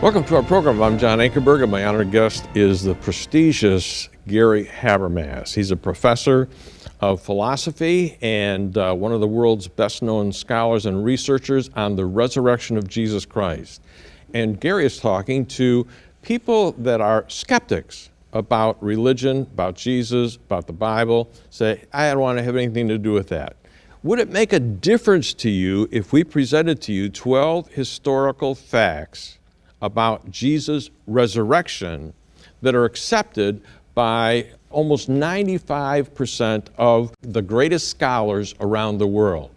Welcome to our program. I'm John Ankerberg, and my honored guest is the prestigious Gary Habermas. He's a professor of philosophy and one of the world's best-known scholars and researchers on the resurrection of Jesus Christ. And Gary is talking to people that are skeptics about religion, about Jesus, about the Bible, say, I don't want to have anything to do with that. Would it make a difference to you if we presented to you 12 historical facts about Jesus' resurrection that are accepted by almost 95% of the greatest scholars around the world?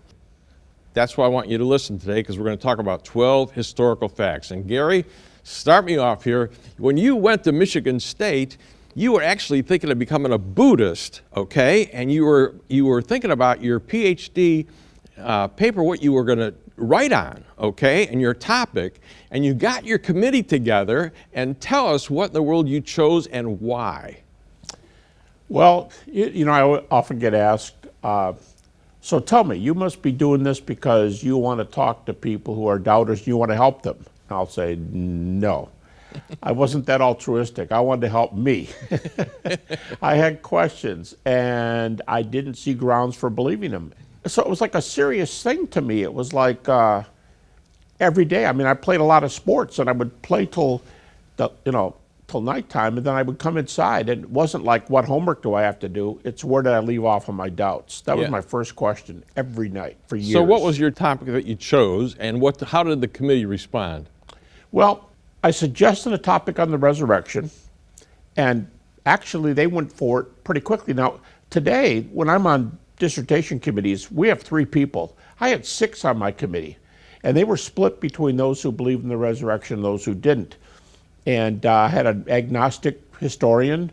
That's why I want you to listen today, because we're going to talk about 12 historical facts. And Gary, start me off here. When you went to Michigan State, you were actually thinking of becoming a Buddhist, okay? And you were thinking about your PhD paper, what you were going to write on, okay, and your topic, and you got your committee together, and tell us what in the world you chose and why. Well, I often get asked, so tell me, you must be doing this because you want to talk to people who are doubters and you want to help them. And I'll say, no. I wasn't that altruistic. I wanted to help me. I had questions, and I didn't see grounds for believing them. So it was like a serious thing to me. It was like every day. I mean, I played a lot of sports, and I would play till nighttime, and then I would come inside. And it wasn't like, what homework do I have to do? It's, where did I leave off on my doubts? That was my first question every night for years. So what was your topic that you chose, and how did the committee respond? Well, I suggested a topic on the resurrection, and actually they went for it pretty quickly. Now, today, when I'm on dissertation committees, we have 3 people. I had 6 on my committee, and they were split between those who believed in the resurrection and those who didn't. And I had an agnostic historian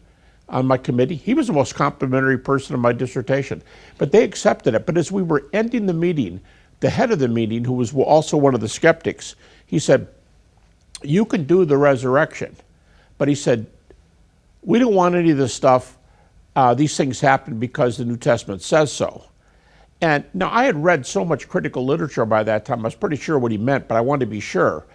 on my committee. He was the most complimentary person in my dissertation, but they accepted it. But as we were ending the meeting, the head of the meeting, who was also one of the skeptics, he said, you can do the resurrection, but he said, we don't want any of this stuff. These things happen because the New Testament says so. And now I had read so much critical literature by that time, I was pretty sure what he meant, but I wanted to be sure.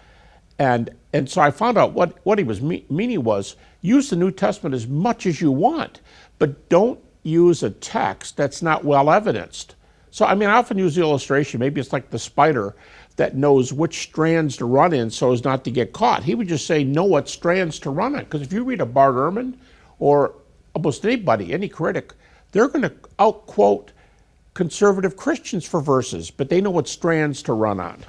And so I found out what he was meaning was, use the New Testament as much as you want, but don't use a text that's not well evidenced. So, I mean, I often use the illustration, maybe it's like the spider that knows which strands to run in so as not to get caught. He would just say, know what strands to run in. Because if you read a Bart Ehrman or almost anybody, any critic, they're going to outquote conservative Christians for verses, but they know what strands to run on.